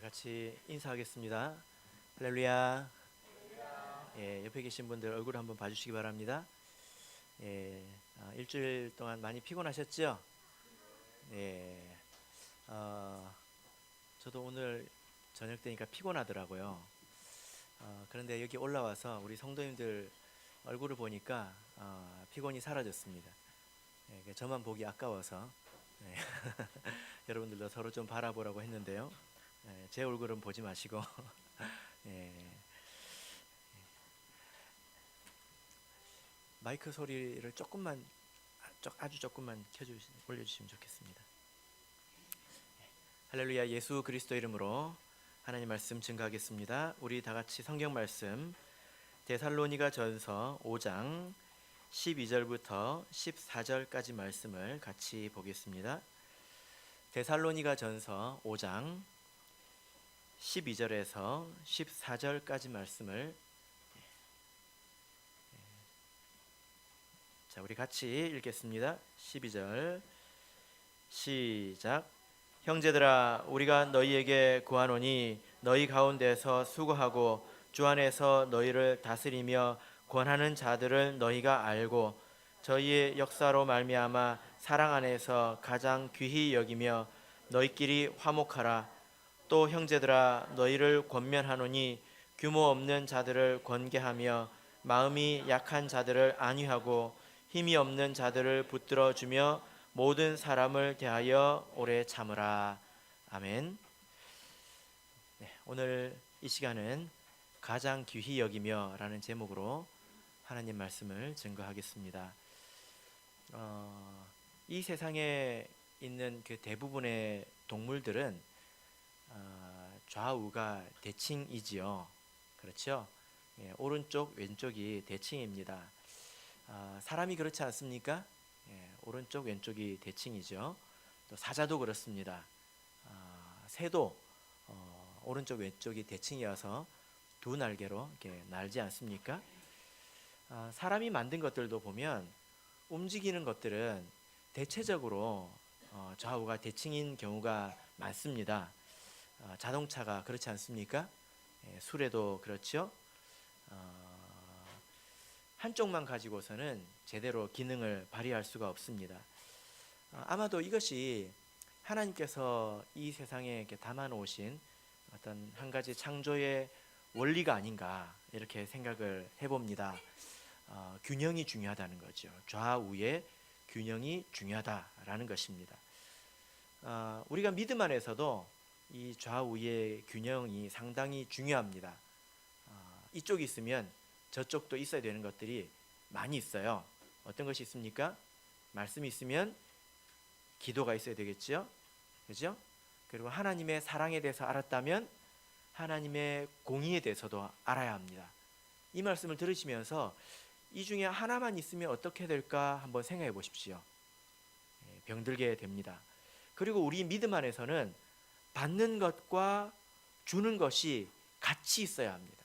같이 인사하겠습니다. 할렐루야. 옆에 계신 분들 얼굴 한번 봐주시기 바랍니다. 일주일 동안 많이 피곤하셨죠? 예, 저도 오늘 저녁 때니까 피곤하더라고요. 그런데 여기 올라와서 우리 성도님들 얼굴을 보니까 피곤이 사라졌습니다. 저만 보기 아까워서 여러분들도 서로 좀 바라보라고 했는데요. 제 얼굴은 보지 마시고 예, 마이크 소리를 조금만 아주 조금만 올려주시면 좋겠습니다. 할렐루야. 예수 그리스도 이름으로 하나님 말씀 증거하겠습니다. 우리 다 같이 성경 말씀 데살로니가 전서 5장 12절부터 14절까지 말씀을 같이 보겠습니다. 데살로니가 전서 5장 12절에서 14절까지 말씀을 자, 우리 같이 읽겠습니다. 12절 시작. 형제들아, 우리가 너희에게 구하노니 너희 가운데서 수고하고 주 안에서 너희를 다스리며 권하는 자들을 너희가 알고 저희의 역사로 말미암아 사랑 안에서 가장 귀히 여기며 너희끼리 화목하라. 또 형제들아, 너희를 권면하노니 규모 없는 자들을 권계하며 마음이 약한 자들을 안위하고 힘이 없는 자들을 붙들어 주며 모든 사람을 대하여 오래 참으라. 아멘. 오늘 이 시간은 가장 귀히 여기며 라는 제목으로 하나님 말씀을 증거하겠습니다. 이 세상에 있는 그 대부분의 동물들은 좌우가 대칭이지요. 그렇죠? 오른쪽 왼쪽이 대칭입니다. 사람이 그렇지 않습니까? 오른쪽 왼쪽이 대칭이죠. 또 사자도 그렇습니다. 새도 오른쪽 왼쪽이 대칭이어서 두 날개로 이렇게 날지 않습니까? 사람이 만든 것들도 보면 움직이는 것들은 대체적으로 좌우가 대칭인 경우가 많습니다. 자동차가 그렇지 않습니까? 수레도 그렇죠. 한쪽만 가지고서는 제대로 기능을 발휘할 수가 없습니다. 아마도 이것이 하나님께서 이 세상에 이렇게 담아 놓으신 어떤 한 가지 창조의 원리가 아닌가 이렇게 생각을 해봅니다. 균형이 중요하다는 거죠. 좌우의 균형이 중요하다라는 것입니다. 우리가 믿음 안에서도 이 좌우의 균형이 상당히 중요합니다. 이쪽이 있으면 저쪽도 있어야 되는 것들이 많이 있어요. 어떤 것이 있습니까? 말씀이 있으면 기도가 있어야 되겠죠. 그죠? 그리고 하나님의 사랑에 대해서 알았다면 하나님의 공의에 대해서도 알아야 합니다. 이 말씀을 들으시면서 이 중에 하나만 있으면 어떻게 될까 한번 생각해 보십시오. 병들게 됩니다. 그리고 우리 믿음 안에서는 받는 것과 주는 것이 같이 있어야 합니다.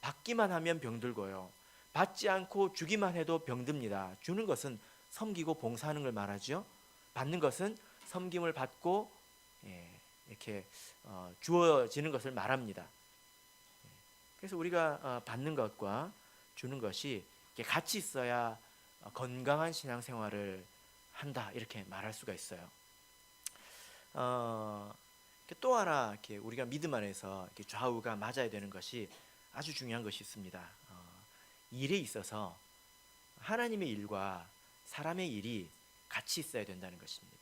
받기만 하면 병들고요. 받지 않고 주기만 해도 병듭니다. 주는 것은 섬기고 봉사하는 걸 말하죠. 받는 것은 섬김을 받고 이렇게 주어지는 것을 말합니다. 그래서 우리가 받는 것과 주는 것이 같이 있어야 건강한 신앙생활을 한다 이렇게 말할 수가 있어요. 또 하나 이렇게 우리가 믿음 안에서 이렇게 좌우가 맞아야 되는 것이 아주 중요한 것이 있습니다. 일에 있어서 하나님의 일과 사람의 일이 같이 있어야 된다는 것입니다.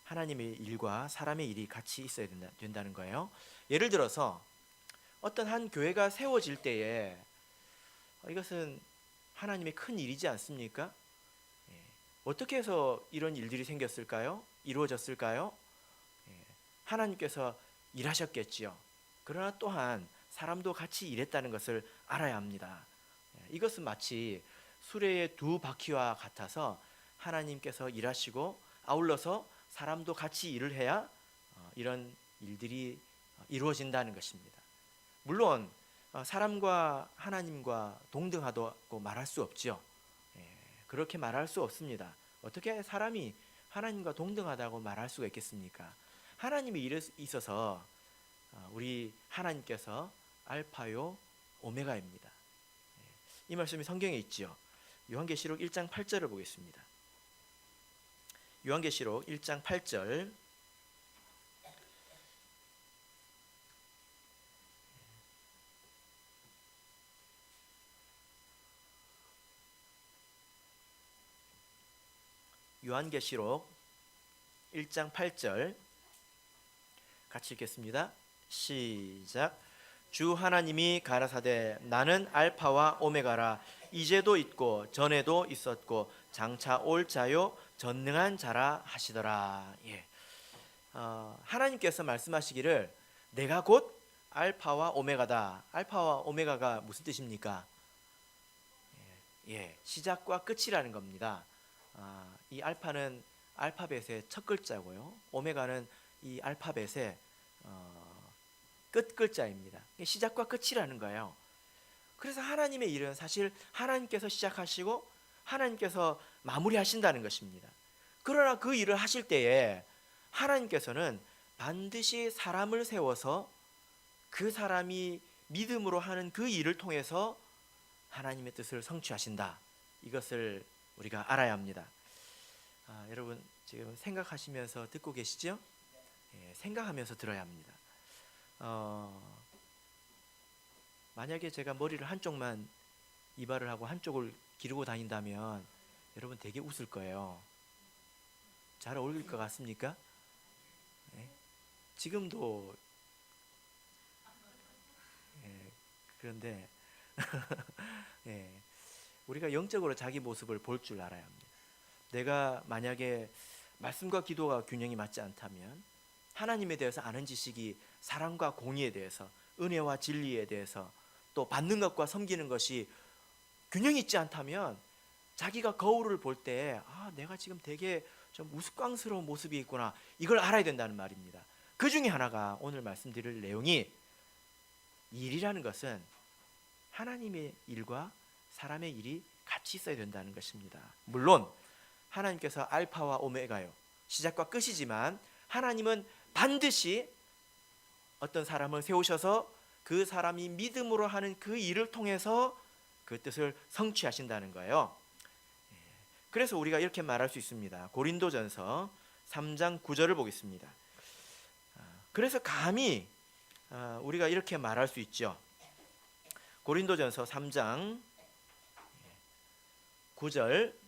하나님의 일과 사람의 일이 같이 있어야 된다는 거예요. 예를 들어서 어떤 한 교회가 세워질 때에 이것은 하나님의 큰 일이지 않습니까? 어떻게 해서 이런 일들이 생겼을까요? 이루어졌을까요? 하나님께서 일하셨겠지요. 그러나 또한 사람도 같이 일했다는 것을 알아야 합니다. 이것은 마치 수레의 두 바퀴와 같아서 하나님께서 일하시고 아울러서 사람도 같이 일을 해야 이런 일들이 이루어진다는 것입니다. 물론 사람과 하나님과 동등하다고 말할 수 없죠. 그렇게 말할 수 없습니다. 어떻게 사람이 하나님과 동등하다고 말할 수가 있겠습니까? 하나님의 일에 있어서 우리 하나님께서 알파요 오메가입니다. 이 말씀이 성경에 있지요. 요한계시록 1장 8절을 보겠습니다. 요한계시록 1장 8절. 요한계시록 1장 8절 같이 읽겠습니다. 시작. 주 하나님이 가라사대 나는 알파와 오메가라. 이제도 있고 전에도 있었고 장차 올 자요 전능한 자라 하시더라. 하나님께서 말씀하시기를 내가 곧 알파와 오메가다. 알파와 오메가가 무슨 뜻입니까? 시작과 끝이라는 겁니다. 이 알파는 알파벳의 첫 글자고요. 오메가는 이 알파벳의 끝 글자입니다. 시작과 끝이라는 거예요. 그래서 하나님의 일은 사실 하나님께서 시작하시고 하나님께서 마무리하신다는 것입니다. 그러나 그 일을 하실 때에 하나님께서는 반드시 사람을 세워서 그 사람이 믿음으로 하는 그 일을 통해서 하나님의 뜻을 성취하신다. 이것을 우리가 알아야 합니다. 여러분 지금 생각하시면서 듣고 계시죠? 생각하면서 들어야 합니다. 만약에 제가 머리를 한쪽만 이발을 하고 한쪽을 기르고 다닌다면 여러분 되게 웃을 거예요. 잘 어울릴 것 같습니까? 지금도 그런데 우리가 영적으로 자기 모습을 볼 줄 알아야 합니다. 내가 만약에 말씀과 기도가 균형이 맞지 않다면, 하나님에 대해서 아는 지식이 사랑과 공의에 대해서, 은혜와 진리에 대해서, 또 받는 것과 섬기는 것이 균형이 있지 않다면 자기가 거울을 볼 때 내가 지금 되게 좀 우스꽝스러운 모습이 있구나, 이걸 알아야 된다는 말입니다. 그 중에 하나가 오늘 말씀드릴 내용이, 일이라는 것은 하나님의 일과 사람의 일이 같이 있어야 된다는 것입니다. 물론 하나님께서 알파와 오메가요, 시작과 끝이지만 하나님은 반드시 어떤 사람을 세우셔서 그 사람이 믿음으로 하는 그 일을 통해서 그 뜻을 성취하신다는 거예요. 그래서 우리가 이렇게 말할 수 있습니다. 고린도전서 3장 9절을 보겠습니다. 그래서 감히 우리가 이렇게 말할 수 있죠. 고린도전서 3장 9절,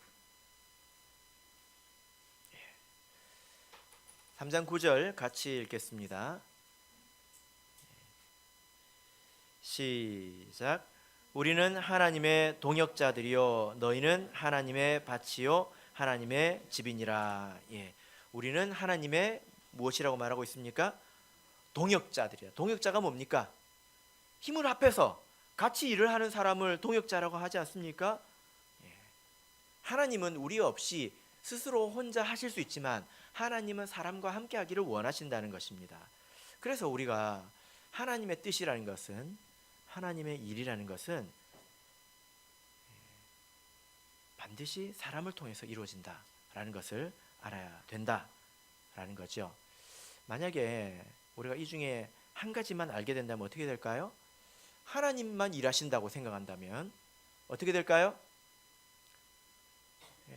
3장 9절 같이 읽겠습니다. 시작. 우리는 하나님의 동역자들이요 너희는 하나님의 밭이요 하나님의 집이니라. 우리는 하나님의 무엇이라고 말하고 있습니까? 동역자들이야. 동역자가 뭡니까? 힘을 합해서 같이 일을 하는 사람을 동역자라고 하지 않습니까? 하나님은 우리 없이 스스로 혼자 하실 수 있지만 하나님은 사람과 함께 하기를 원하신다는 것입니다. 그래서 우리가 하나님의 뜻이라는 것은, 하나님의 일이라는 것은 반드시 사람을 통해서 이루어진다라는 것을 알아야 된다라는 거죠. 만약에 우리가 이 중에 한 가지만 알게 된다면 어떻게 될까요? 하나님만 일하신다고 생각한다면 어떻게 될까요?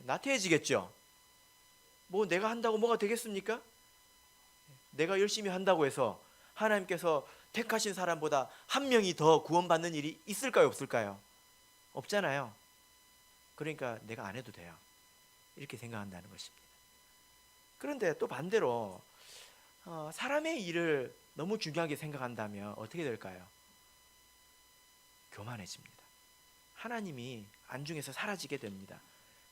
나태해지겠죠. 뭐 내가 한다고 뭐가 되겠습니까? 내가 열심히 한다고 해서 하나님께서 택하신 사람보다 한 명이 더 구원받는 일이 있을까요, 없을까요? 없잖아요. 그러니까 내가 안 해도 돼요, 이렇게 생각한다는 것입니다. 그런데 또 반대로 사람의 일을 너무 중요하게 생각한다면 어떻게 될까요? 교만해집니다. 하나님이 안중에서 사라지게 됩니다.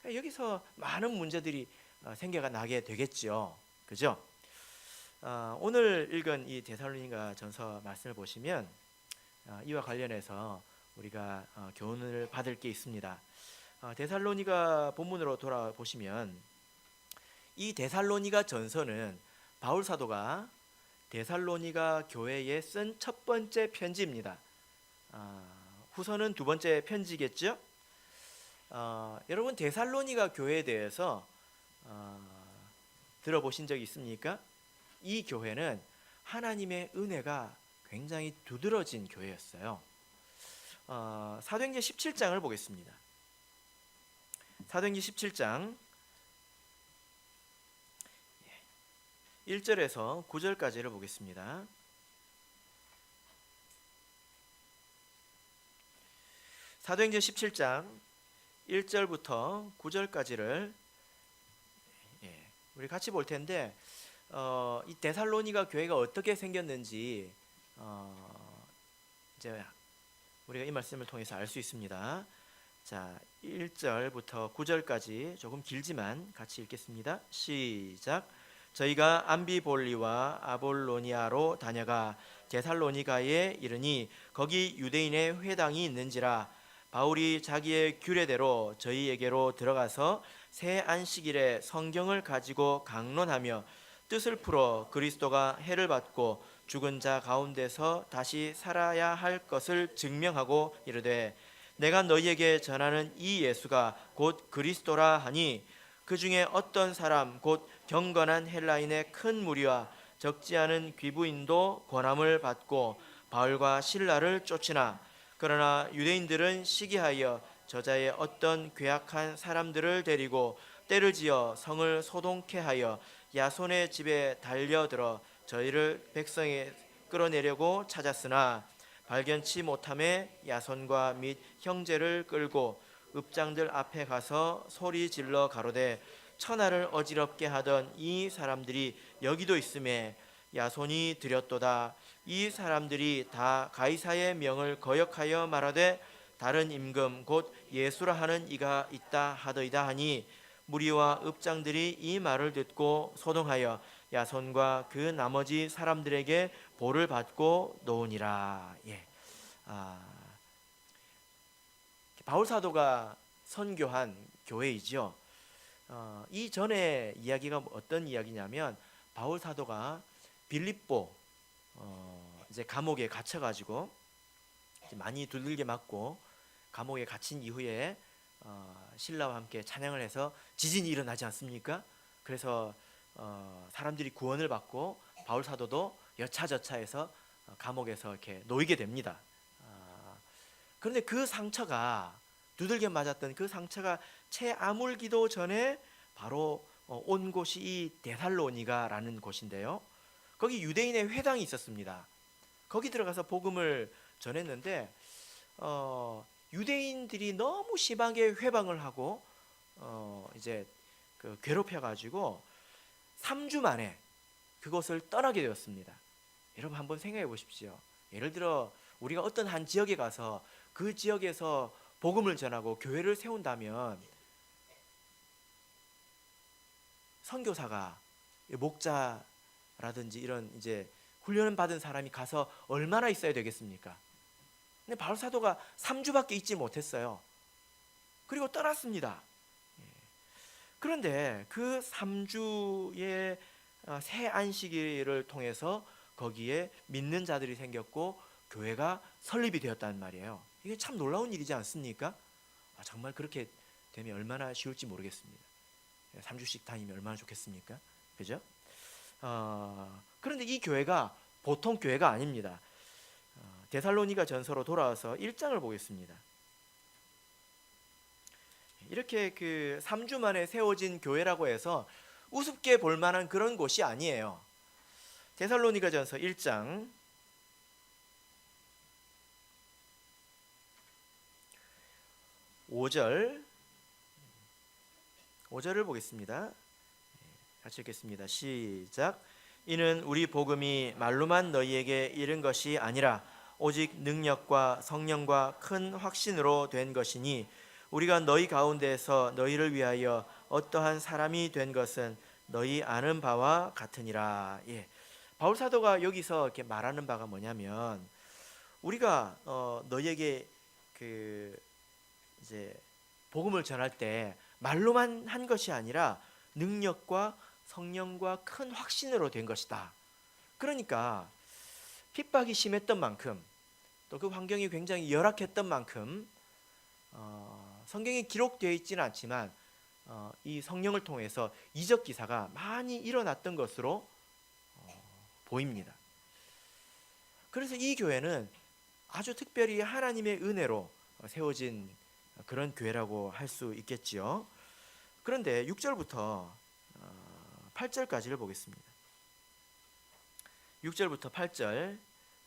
여기서 많은 문제들이 생겨가 나게 되겠죠. 그죠? 오늘 읽은 이 데살로니가 전서 말씀을 보시면 이와 관련해서 우리가 교훈을 받을 게 있습니다. 데살로니가 본문으로 돌아보시면 이 데살로니가 전서는 바울 사도가 데살로니가 교회에 쓴 첫 번째 편지입니다. 후서는 두 번째 편지겠죠? 여러분 데살로니가 교회에 대해서 들어보신 적이 있습니까? 이 교회는 하나님의 은혜가 굉장히 두드러진 교회였어요. 사도행전 17장을 보겠습니다. 사도행전 17장 1절에서 9절까지를 보겠습니다. 사도행전 17장 1절부터 9절까지를 우리 같이 볼 텐데, 이 데살로니가 교회가 어떻게 생겼는지 이제 우리가 이 말씀을 통해서 알 수 있습니다. 자, 1절부터 9절까지 조금 길지만 같이 읽겠습니다. 시작. 저희가 암비볼리와 아볼로니아로 다녀가 데살로니가에 이르니 거기 유대인의 회당이 있는지라. 바울이 자기의 규례대로 저희에게로 들어가서 새 안식일에 성경을 가지고 강론하며 뜻을 풀어 그리스도가 해를 받고 죽은 자 가운데서 다시 살아야 할 것을 증명하고 이르되, 내가 너희에게 전하는 이 예수가 곧 그리스도라 하니 그 중에 어떤 사람 곧 경건한 헬라인의 큰 무리와 적지 않은 귀부인도 권함을 받고 바울과 실라를 쫓으나, 그러나 유대인들은 시기하여 저자의 어떤 괴악한 사람들을 데리고 때를 지어 성을 소동케 하여 야손의 집에 달려들어 저희를 백성에 끌어내려고 찾았으나 발견치 못함에 야손과 및 형제를 끌고 읍장들 앞에 가서 소리 질러 가로되, 천하를 어지럽게 하던 이 사람들이 여기도 있음에 야손이 드렸도다. 이 사람들이 다 가이사의 명을 거역하여 말하되 다른 임금 곧 예수라 하는 이가 있다 하더이다 하니, 무리와 읍장들이 이 말을 듣고 소동하여 야손과 그 나머지 사람들에게 보를 받고 놓으니라. 바울 사도가 선교한 교회이죠. 이 전에 이야기가 어떤 이야기냐면, 바울 사도가 빌립보 이제 감옥에 갇혀가지고 많이 두들겨 맞고 감옥에 갇힌 이후에 신라와 함께 찬양을 해서 지진이 일어나지 않습니까? 그래서 사람들이 구원을 받고 바울 사도도 여차저차해서 감옥에서 이렇게 놓이게 됩니다. 그런데 그 상처가, 두들겨 맞았던 그 상처가 채 아물기도 전에 바로 온 곳이 이 데살로니가라는 곳인데요. 거기 유대인의 회당이 있었습니다. 거기 들어가서 복음을 전했는데 유대인들이 너무 심하게 회방을 하고 이제 괴롭혀가지고 3주 만에 그곳을 떠나게 되었습니다. 여러분 한번 생각해 보십시오. 예를 들어 우리가 어떤 한 지역에 가서 그 지역에서 복음을 전하고 교회를 세운다면, 선교사가 목자라든지 이런 이제 훈련을 받은 사람이 가서 얼마나 있어야 되겠습니까? 근데 바울 사도가 3주밖에 있지 못했어요. 그리고 떠났습니다. 그런데 그 3주의 새 안식일을 통해서 거기에 믿는 자들이 생겼고 교회가 설립이 되었단 말이에요. 이게 참 놀라운 일이지 않습니까? 정말 그렇게 되면 얼마나 쉬울지 모르겠습니다. 3주씩 다니면 얼마나 좋겠습니까? 그죠? 그런데 이 교회가 보통 교회가 아닙니다. 데살로니가 전서로 돌아와서 1장을 보겠습니다. 이렇게 3주 만에 세워진 교회라고 해서 우습게 볼 만한 그런 곳이 아니에요. 데살로니가 전서 1장 5절을 보겠습니다. 같이 읽겠습니다. 시작. 이는 우리 복음이 말로만 너희에게 이른 것이 아니라 오직 능력과 성령과 큰 확신으로 된 것이니, 우리가 너희 가운데서 너희를 위하여 어떠한 사람이 된 것은 너희 아는 바와 같으니라. 바울 사도가 여기서 이렇게 말하는 바가 뭐냐면, 우리가 너희에게 이제 복음을 전할 때 말로만 한 것이 아니라 능력과 성령과 큰 확신으로 된 것이다. 그러니까 핍박이 심했던 만큼, 또 그 환경이 굉장히 열악했던 만큼 성경에 기록되어 있지는 않지만 이 성령을 통해서 이적 기사가 많이 일어났던 것으로 보입니다. 그래서 이 교회는 아주 특별히 하나님의 은혜로 세워진 그런 교회라고 할 수 있겠지요. 그런데 6절부터 8절까지를 보겠습니다. 6절부터 8절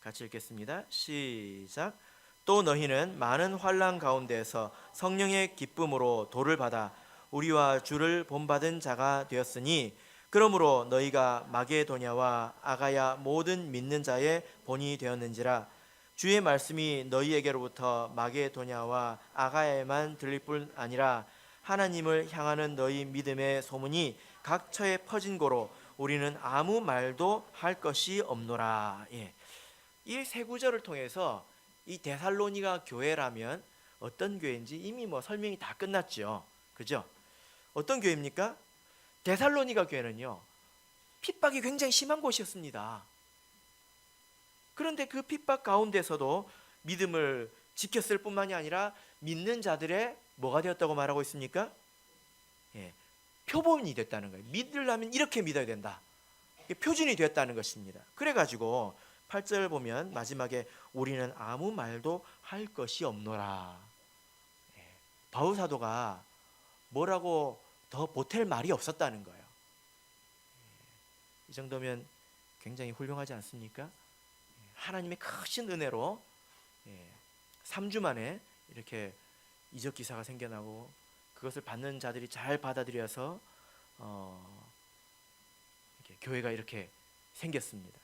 같이 읽겠습니다. 시작. 또 너희는 많은 환난 가운데서 성령의 기쁨으로 도를 받아 우리와 주를 본받은 자가 되었으니 그러므로 너희가 마게도냐와 아가야 모든 믿는 자의 본이 되었는지라. 주의 말씀이 너희에게로부터 마게도냐와 아가야에만 들릴 뿐 아니라 하나님을 향하는 너희 믿음의 소문이 각처에 퍼진 고로 우리는 아무 말도 할 것이 없노라. 이 세 구절을 통해서 이 데살로니가 교회라면 어떤 교회인지 이미 설명이 다 끝났죠. 그죠? 어떤 교회입니까? 데살로니가 교회는요, 핍박이 굉장히 심한 곳이었습니다. 그런데 그 핍박 가운데서도 믿음을 지켰을 뿐만이 아니라 믿는 자들의 뭐가 되었다고 말하고 있습니까? 표본이 됐다는 거예요. 믿으려면 이렇게 믿어야 된다. 표준이 됐다는 것입니다. 그래가지고 8절 보면 마지막에 우리는 아무 말도 할 것이 없노라. 바울 사도가 뭐라고 더 보탤 말이 없었다는 거예요. 이 정도면 굉장히 훌륭하지 않습니까? 하나님의 크신 은혜로 3주 만에 이렇게 이적 기사가 생겨나고 그것을 받는 자들이 잘 받아들여서 이렇게 교회가 이렇게 생겼습니다.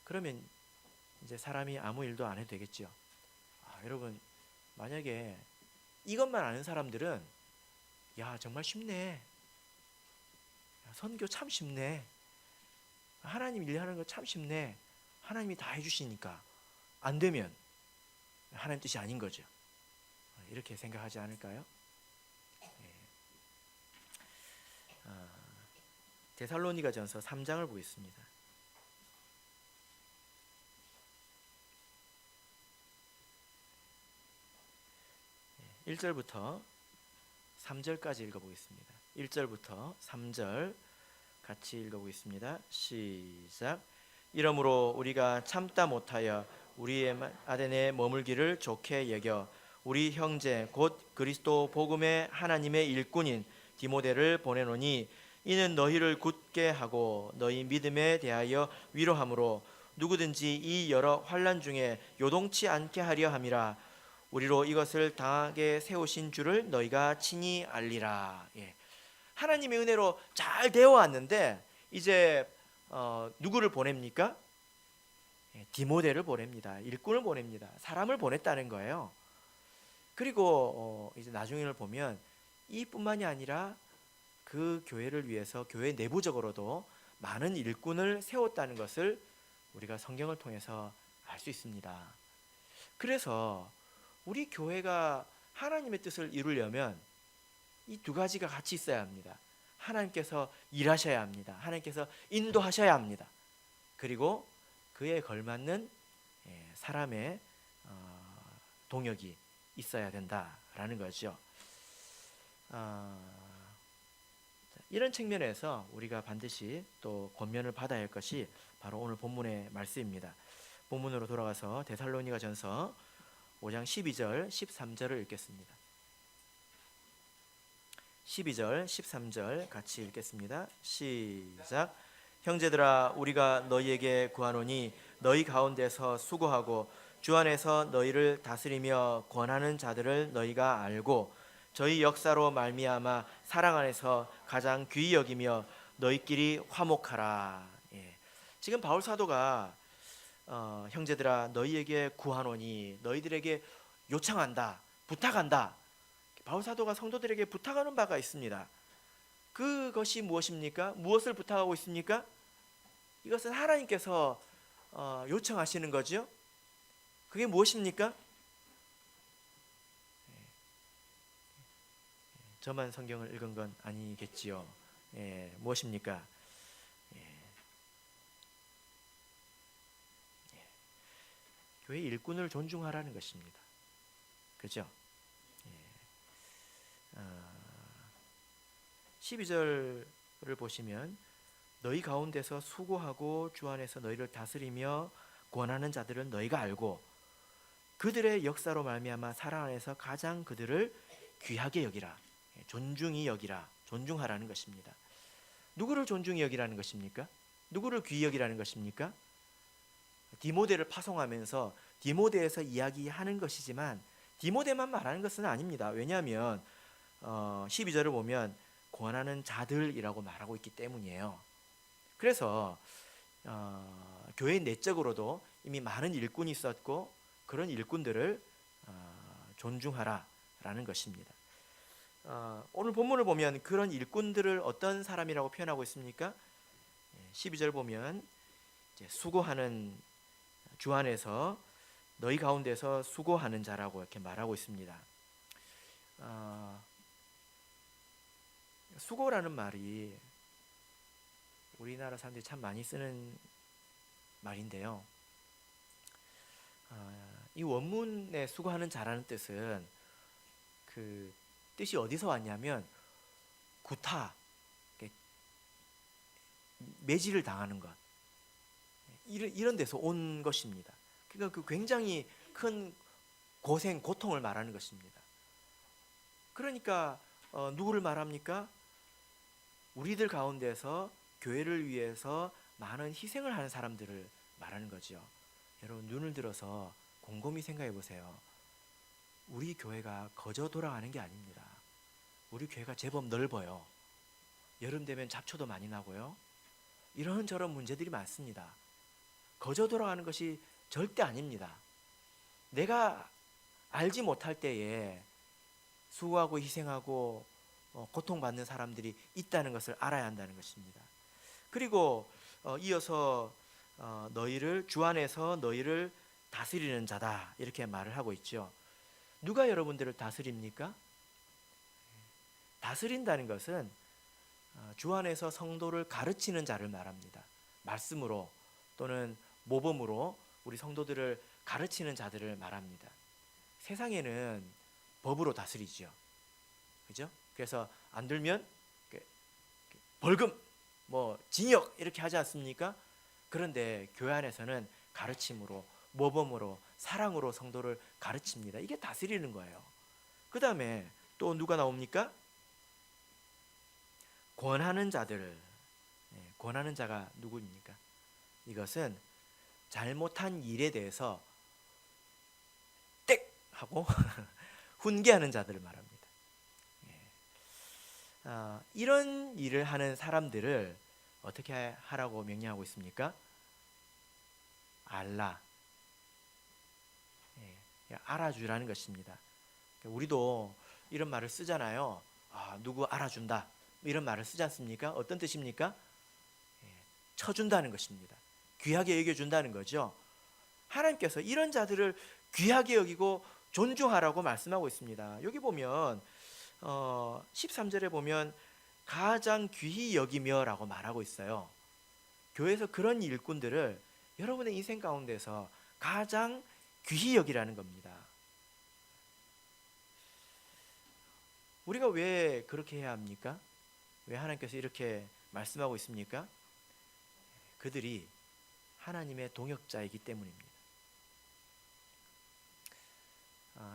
그러면 이제 사람이 아무 일도 안 해도 되겠죠. 여러분, 만약에 이것만 아는 사람들은 야, 정말 쉽네. 선교 참 쉽네. 하나님 일하는 거 참 쉽네. 하나님이 다 해주시니까. 안 되면 하나님 뜻이 아닌 거죠. 이렇게 생각하지 않을까요? 데살로니가전서 3장을 보겠습니다. 1절부터 3절까지 읽어보겠습니다. 1절부터 3절 같이 읽어보겠습니다. 시작. 이러므로 우리가 참다 못하여 우리의 아덴에 머물기를 좋게 여겨 우리 형제 곧 그리스도 복음의 하나님의 일꾼인 디모데를 보내노니 이는 너희를 굳게 하고 너희 믿음에 대하여 위로함으로 누구든지 이 여러 환난 중에 요동치 않게 하려 함이라. 우리로 이것을 당하게 세우신 줄을 너희가 친히 알리라. 하나님의 은혜로 잘 되어 왔는데 이제 누구를 보냅니까? 디모데를 보냅니다. 일꾼을 보냅니다. 사람을 보냈다는 거예요. 그리고 이제 나중을 보면 이뿐만이 아니라 그 교회를 위해서 교회 내부적으로도 많은 일꾼을 세웠다는 것을 우리가 성경을 통해서 알 수 있습니다. 그래서 우리 교회가 하나님의 뜻을 이루려면 이 두 가지가 같이 있어야 합니다. 하나님께서 일하셔야 합니다. 하나님께서 인도하셔야 합니다. 그리고 그에 걸맞는 사람의 동역이 있어야 된다라는 거죠. 이런 측면에서 우리가 반드시 또 권면을 받아야 할 것이 바로 오늘 본문의 말씀입니다. 본문으로 돌아가서 데살로니가전서 5장 12절 13절을 읽겠습니다. 12절 13절 같이 읽겠습니다. 시작. 형제들아 우리가 너희에게 구하노니 너희 가운데서 수고하고 주 안에서 너희를 다스리며 권하는 자들을 너희가 알고 저희 역사로 말미암아 사랑 안에서 가장 귀히 여기며 너희끼리 화목하라. 지금 바울 사도가 형제들아 너희에게 구하노니 너희들에게 요청한다, 부탁한다. 바울 사도가 성도들에게 부탁하는 바가 있습니다. 그것이 무엇입니까? 무엇을 부탁하고 있습니까? 이것은 하나님께서 요청하시는 거죠. 그게 무엇입니까? 저만 성경을 읽은 건 아니겠지요. 무엇입니까? 교회 일꾼을 존중하라는 것입니다. 그죠? 12절을 보시면 너희 가운데서 수고하고 주 안에서 너희를 다스리며 권하는 자들은 너희가 알고 그들의 역사로 말미암아 사랑 안에서 가장 그들을 귀하게 여기라. 존중히 여기라. 존중하라는 것입니다. 누구를 존중히 여기라는 것입니까? 누구를 귀히 여기라는 것입니까? 디모데를 파송하면서 디모데에서 이야기하는 것이지만 디모데만 말하는 것은 아닙니다. 왜냐하면 12절을 보면 권하는 자들이라고 말하고 있기 때문이에요. 그래서 교회 내적으로도 이미 많은 일꾼이 있었고 그런 일꾼들을 존중하라라는 것입니다. 오늘 본문을 보면 그런 일꾼들을 어떤 사람이라고 표현하고 있습니까? 12절 보면 이제 수고하는 주 안에서 너희 가운데서 수고하는 자라고 이렇게 말하고 있습니다. 수고라는 말이 우리나라 사람들이 참 많이 쓰는 말인데요. 이 원문에 수고하는 자라는 뜻은 그 뜻이 어디서 왔냐면 구타, 매질을 당하는 것 이런 데서 온 것입니다. 그러니까 그 굉장히 큰 고생, 고통을 말하는 것입니다. 그러니까 누구를 말합니까? 우리들 가운데서 교회를 위해서 많은 희생을 하는 사람들을 말하는 거죠. 여러분 눈을 들어서 곰곰이 생각해 보세요. 우리 교회가 거저 돌아가는 게 아닙니다. 우리 교회가 제법 넓어요. 여름 되면 잡초도 많이 나고요. 이런저런 문제들이 많습니다. 거저 돌아가는 것이 절대 아닙니다. 내가 알지 못할 때에 수고하고 희생하고 고통받는 사람들이 있다는 것을 알아야 한다는 것입니다. 그리고 이어서 너희를 주 안에서 너희를 다스리는 자다 이렇게 말을 하고 있죠. 누가 여러분들을 다스립니까? 다스린다는 것은 주 안에서 성도를 가르치는 자를 말합니다. 말씀으로 또는 모범으로 우리 성도들을 가르치는 자들을 말합니다. 세상에는 법으로 다스리죠. 그죠? 그래서 안 들면 벌금, 징역 이렇게 하지 않습니까? 그런데 교회 안에서는 가르침으로, 모범으로, 사랑으로 성도를 가르칩니다. 이게 다스리는 거예요. 그 다음에 또 누가 나옵니까? 권하는 자들. 권하는 자가 누구입니까? 이것은 잘못한 일에 대해서 땡! 하고 훈계하는 자들을 말합니다. 이런 일을 하는 사람들을 어떻게 하라고 명령하고 있습니까? 알라. 알아주라는 것입니다. 우리도 이런 말을 쓰잖아요. 누구 알아준다. 이런 말을 쓰지 않습니까? 어떤 뜻입니까? 쳐준다는 것입니다. 귀하게 여겨준다는 거죠. 하나님께서 이런 자들을 귀하게 여기고 존중하라고 말씀하고 있습니다. 여기 보면 13절에 보면 가장 귀히 여기며 라고 말하고 있어요. 교회에서 그런 일꾼들을 여러분의 인생 가운데서 가장 귀히 여기라는 겁니다. 우리가 왜 그렇게 해야 합니까? 왜 하나님께서 이렇게 말씀하고 있습니까? 그들이 하나님의 동역자이기 때문입니다.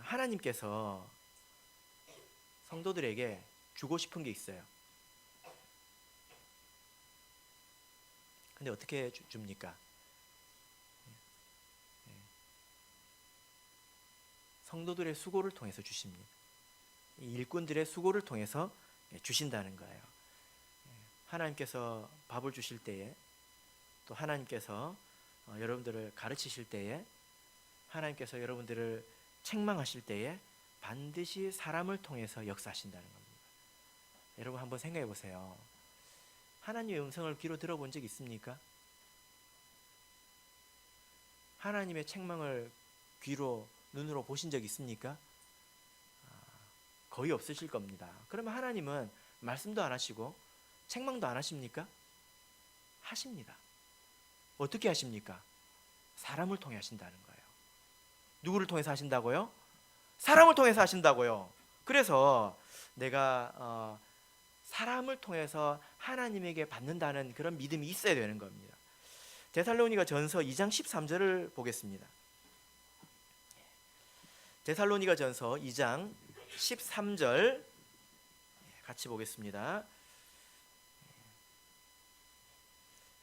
하나님께서 성도들에게 주고 싶은 게 있어요. 근데 어떻게 줍니까? 성도들의 수고를 통해서 주십니다. 일꾼들의 수고를 통해서 주신다는 거예요. 하나님께서 밥을 주실 때에 또 하나님께서 여러분들을 가르치실 때에 하나님께서 여러분들을 책망하실 때에 반드시 사람을 통해서 역사하신다는 겁니다. 여러분 한번 생각해 보세요. 하나님의 음성을 귀로 들어본 적 있습니까? 하나님의 책망을 귀로 눈으로 보신 적 있습니까? 거의 없으실 겁니다. 그러면 하나님은 말씀도 안 하시고 책망도 안 하십니까? 하십니다. 어떻게 하십니까? 사람을 통해 하신다는 거예요. 누구를 통해서 하신다고요? 사람을 통해서 하신다고요. 그래서 내가 사람을 통해서 하나님에게 받는다는 그런 믿음이 있어야 되는 겁니다. 데살로니가 전서 2장 13절을 보겠습니다. 데살로니가 전서 2장 13절 같이 보겠습니다.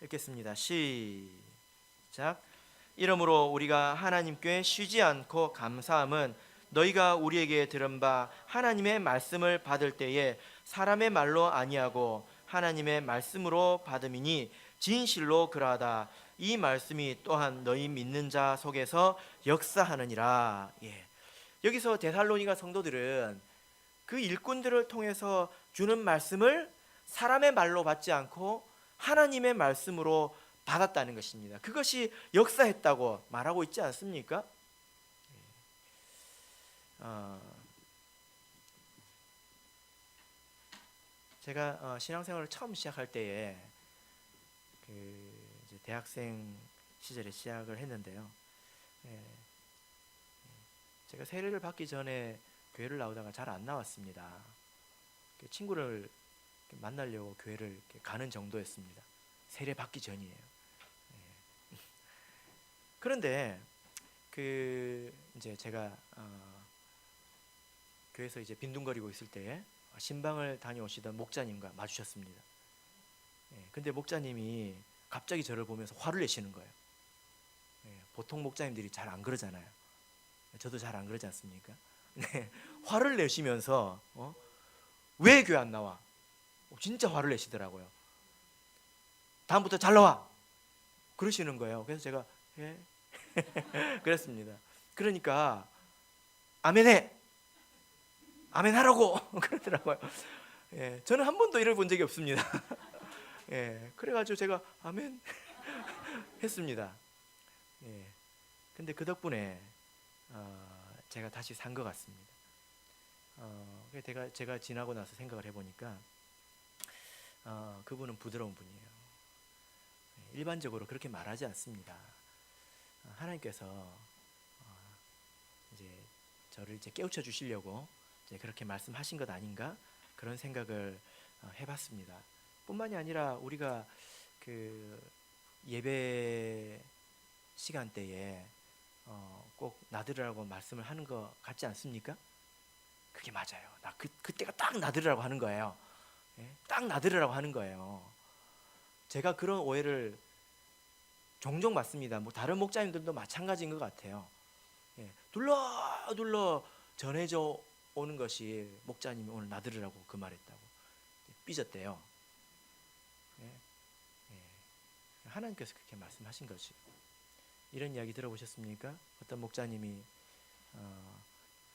읽겠습니다. 시작. 이러므로 우리가 하나님께 쉬지 않고 감사함은 너희가 우리에게 들은 바 하나님의 말씀을 받을 때에 사람의 말로 아니하고 하나님의 말씀으로 받음이니 진실로 그러하다. 이 말씀이 또한 너희 믿는 자 속에서 역사하느니라. 여기서 데살로니가 성도들은 그 일꾼들을 통해서 주는 말씀을 사람의 말로 받지 않고 하나님의 말씀으로 받았다는 것입니다. 그것이 역사했다고 말하고 있지 않습니까? 제가 신앙생활을 처음 시작할 때에 이제 대학생 시절에 시작을 했는데요. 제가 세례를 받기 전에 교회를 나오다가 잘 안 나왔습니다. 친구를 만나려고 교회를 가는 정도였습니다. 세례 받기 전이에요. 그런데 이제 제가 교회에서 이제 빈둥거리고 있을 때에 신방을 다녀오시던 목자님과 마주쳤습니다. 근데 목자님이 갑자기 저를 보면서 화를 내시는 거예요. 보통 목자님들이 잘 안 그러잖아요. 저도 잘 안 그러지 않습니까? 화를 내시면서 왜 교회 안 나와? 진짜 화를 내시더라고요. 다음부터 잘 나와! 그러시는 거예요. 그래서 제가 그랬습니다. 그러니까 아멘해! 아멘하라고! 그러더라고요. 저는 한 번도 이를 본 적이 없습니다. 그래가지고 제가 아멘 했습니다. 근데 그 덕분에 제가 다시 산 것 같습니다. 제가 지나고 나서 생각을 해보니까 그분은 부드러운 분이에요. 일반적으로 그렇게 말하지 않습니다. 하나님께서 이제 저를 이제 깨우쳐 주시려고 이제 그렇게 말씀하신 것 아닌가 그런 생각을 해봤습니다. 뿐만이 아니라 우리가 그 예배 시간대에 꼭 나들으라고 말씀을 하는 것 같지 않습니까? 그게 맞아요. 그때가 딱 나들으라고 하는 거예요. 딱 나들으라고 하는 거예요. 제가 그런 오해를 종종 받습니다. 뭐 다른 목자님들도 마찬가지인 것 같아요. 둘러 전해져 오는 것이 목자님이 오늘 나들으라고 그 말했다고 삐졌대요. 하나님께서 그렇게 말씀하신 거죠. 이런 이야기 들어보셨습니까? 어떤 목자님이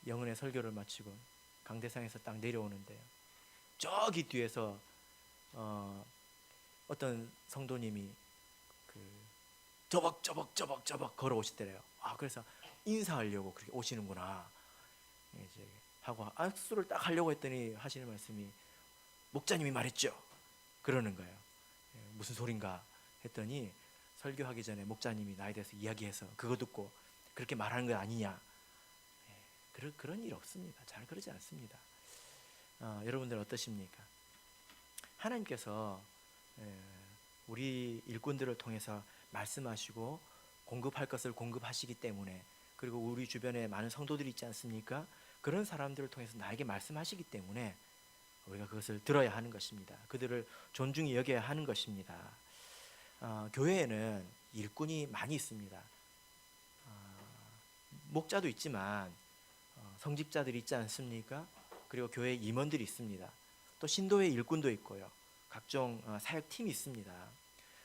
영은의 설교를 마치고 강대상에서 딱 내려오는데요. 저기 뒤에서 어떤 성도님이 저벅 걸어오시더래요. 그래서 인사하려고 그렇게 오시는구나 이제 하고 악수를 딱 하려고 했더니 하시는 말씀이 목자님이 말했죠. 그러는 거예요. 무슨 소린가 했더니 설교하기 전에 목자님이 나에 대해서 이야기해서 그거 듣고 그렇게 말하는 거 아니냐. 그런 일 없습니다. 잘 그러지 않습니다. 여러분들 어떠십니까? 하나님께서 우리 일꾼들을 통해서 말씀하시고 공급할 것을 공급하시기 때문에, 그리고 우리 주변에 많은 성도들이 있지 않습니까? 그런 사람들을 통해서 나에게 말씀하시기 때문에 우리가 그것을 들어야 하는 것입니다. 그들을 존중히 여겨야 하는 것입니다. 교회에는 일꾼이 많이 있습니다. 목자도 있지만 성직자들이 있지 않습니까? 그리고 교회 임원들이 있습니다. 또 신도의 일꾼도 있고요. 각종 사역팀이 있습니다.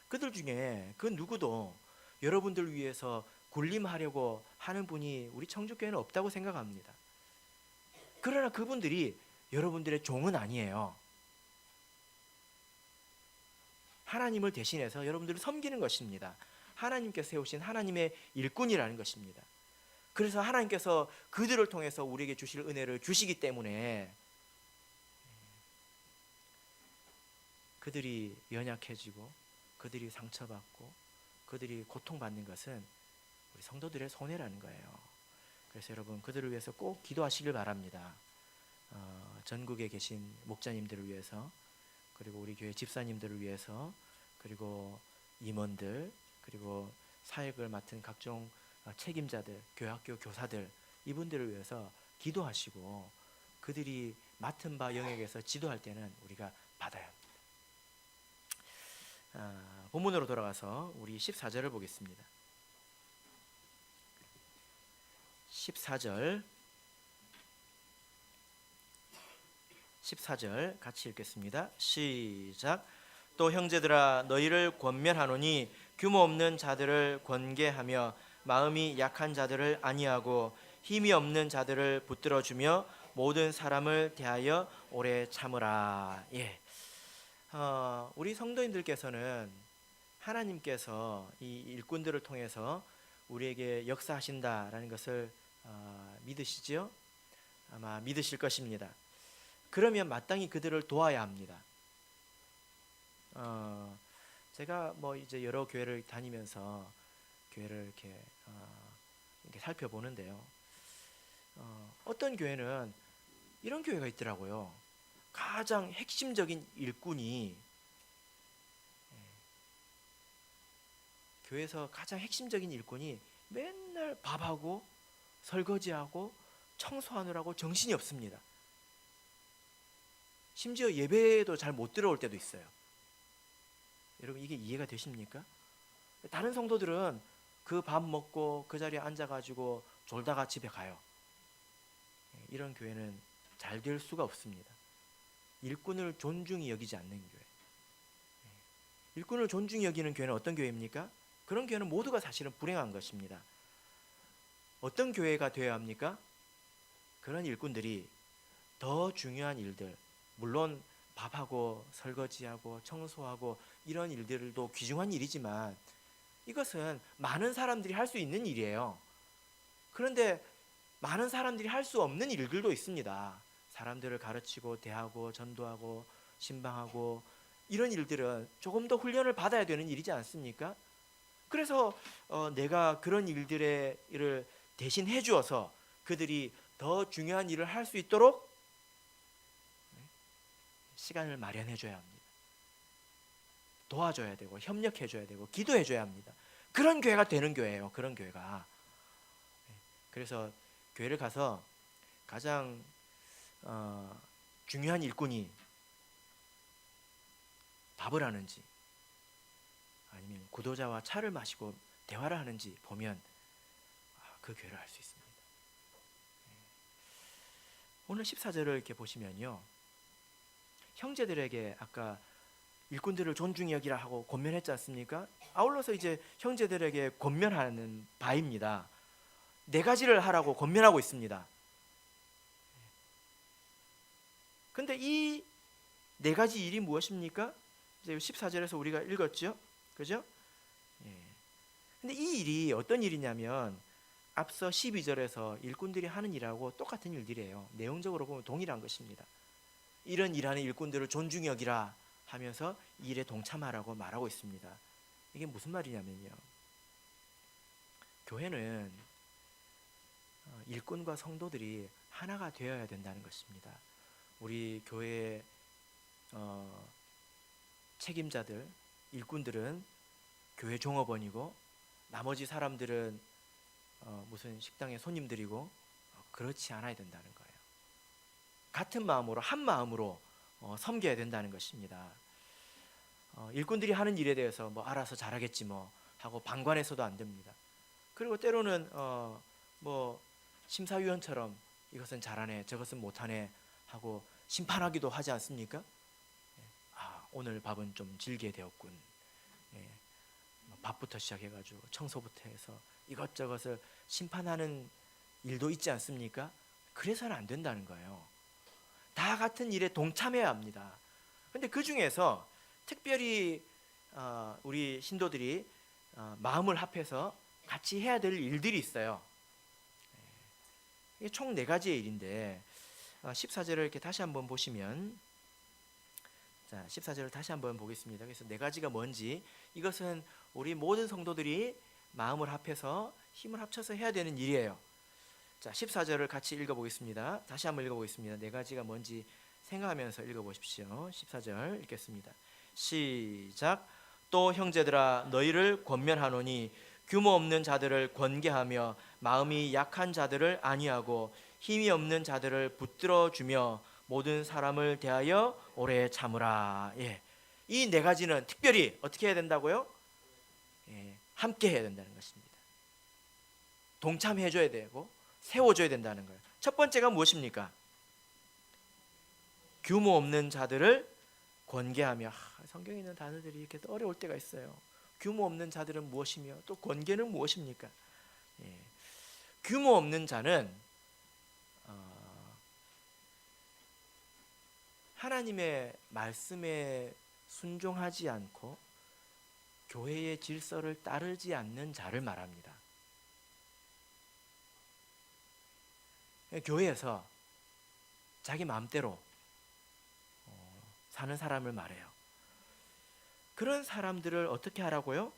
그들 중에 그 누구도 여러분들 위해서 군림하려고 하는 분이 우리 청주교회는 없다고 생각합니다. 그러나 그분들이 여러분들의 종은 아니에요. 하나님을 대신해서 여러분들을 섬기는 것입니다. 하나님께서 세우신 하나님의 일꾼이라는 것입니다. 그래서 하나님께서 그들을 통해서 우리에게 주실 은혜를 주시기 때문에 그들이 연약해지고 그들이 상처받고 그들이 고통받는 것은 우리 성도들의 손해라는 거예요. 그래서 여러분 그들을 위해서 꼭 기도하시길 바랍니다. 전국에 계신 목자님들을 위해서 그리고 우리 교회 집사님들을 위해서, 그리고 임원들, 그리고 사역을 맡은 각종 책임자들, 교학교 교사들, 이분들을 위해서 기도하시고 그들이 맡은 바 영역에서 지도할 때는 우리가 받아야 합니다. 본문으로 돌아가서 우리 14절을 보겠습니다. 14절 같이 읽겠습니다. 시작. 또 형제들아 너희를 권면하노니 규모 없는 자들을 권계하며 마음이 약한 자들을 안위하고 힘이 없는 자들을 붙들어주며 모든 사람을 대하여 오래 참으라. 우리 성도님들께서는 하나님께서 이 일꾼들을 통해서 우리에게 역사하신다라는 것을 믿으시죠? 아마 믿으실 것입니다. 그러면 마땅히 그들을 도와야 합니다. 제가 이제 여러 교회를 다니면서 교회를 이렇게 살펴보는데요. 어떤 교회는 이런 교회가 있더라고요. 가장 핵심적인 일꾼이, 교회에서 가장 핵심적인 일꾼이 맨날 밥하고 설거지하고 청소하느라고 정신이 없습니다. 심지어 예배도 잘 못 들어올 때도 있어요. 여러분 이게 이해가 되십니까? 다른 성도들은 그 밥 먹고 그 자리에 앉아가지고 졸다가 집에 가요. 이런 교회는 잘 될 수가 없습니다. 일꾼을 존중히 여기지 않는 교회. 일꾼을 존중히 여기는 교회는 어떤 교회입니까? 그런 교회는 모두가 사실은 불행한 것입니다. 어떤 교회가 되어야 합니까? 그런 일꾼들이 더 중요한 일들, 물론 밥하고 설거지하고 청소하고 이런 일들도 귀중한 일이지만 이것은 많은 사람들이 할 수 있는 일이에요. 그런데 많은 사람들이 할 수 없는 일들도 있습니다. 사람들을 가르치고 대하고 전도하고 신방하고 이런 일들은 조금 더 훈련을 받아야 되는 일이지 않습니까? 그래서 내가 그런 일을 대신 해주어서 그들이 더 중요한 일을 할 수 있도록 시간을 마련해 줘야 합니다. 도와줘야 되고 협력해 줘야 되고 기도해 줘야 합니다. 그런 교회가 되는 교회예요. 그런 교회가. 그래서 교회를 가서 가장 중요한 일꾼이 밥을 하는지 아니면 구도자와 차를 마시고 대화를 하는지 보면 그 교회를 알 수 있습니다. 오늘 14절을 이렇게 보시면요, 형제들에게 아까 일꾼들을 존중히 여기라 하고 권면했지 않습니까? 아울러서 이제 형제들에게 권면하는 바입니다. 네 가지를 하라고 권면하고 있습니다. 근데 이 네 가지 일이 무엇입니까? 이제 14절에서 우리가 읽었죠? 그죠? 근데 이 일이 어떤 일이냐면 앞서 12절에서 일꾼들이 하는 일하고 똑같은 일들이에요. 내용적으로 보면 동일한 것입니다. 이런 일하는 일꾼들을 존중히 여기라 하면서 이 일에 동참하라고 말하고 있습니다. 이게 무슨 말이냐면요, 교회는 일꾼과 성도들이 하나가 되어야 된다는 것입니다. 우리 교회의 책임자들, 일꾼들은 교회 종업원이고 나머지 사람들은 무슨 식당의 손님들이고 그렇지 않아야 된다는 거예요. 같은 마음으로 한 마음으로 섬겨야 된다는 것입니다. 일꾼들이 하는 일에 대해서 알아서 잘하겠지 하고 방관해서도 안 됩니다. 그리고 때로는 심사위원처럼 이것은 잘하네 저것은 못하네 하고 심판하기도 하지 않습니까? 오늘 밥은 좀 질게 되었군. 밥부터 시작해가지고 청소부터 해서 이것저것을 심판하는 일도 있지 않습니까? 그래서는 안 된다는 거예요. 다 같은 일에 동참해야 합니다. 그런데 그 중에서 특별히 우리 신도들이 마음을 합해서 같이 해야 될 일들이 있어요. 이게 총 4가지의 일인데 14절을 이렇게 다시 한번 보시면, 자 14절을 다시 한번 보겠습니다. 그래서 4가지가 뭔지, 이것은 우리 모든 성도들이 마음을 합해서 힘을 합쳐서 해야 되는 일이에요. 자 14절을 같이 읽어보겠습니다. 다시 한번 읽어보겠습니다. 4가지가 뭔지 생각하면서 읽어보십시오. 14절 읽겠습니다. 시작. 또 형제들아 너희를 권면하노니 규모 없는 자들을 권계하며 마음이 약한 자들을 안위하고 힘이 없는 자들을 붙들어 주며 모든 사람을 대하여 오래 참으라. 예. 이 네 가지는 특별히 어떻게 해야 된다고요? 예, 함께 해야 된다는 것입니다. 동참해 줘야 되고 세워줘야 된다는 거예요. 첫 번째가 무엇입니까? 규모 없는 자들을 권계하며. 성경에 있는 단어들이 이렇게 어려울 때가 있어요. 규모 없는 자들은 무엇이며 또 권계는 무엇입니까? 예. 규모 없는 자는 하나님의 말씀에 순종하지 않고 교회의 질서를 따르지 않는 자를 말합니다. 교회에서 자기 마음대로 사는 사람을 말해요. 그런 사람들을 어떻게 하라고요?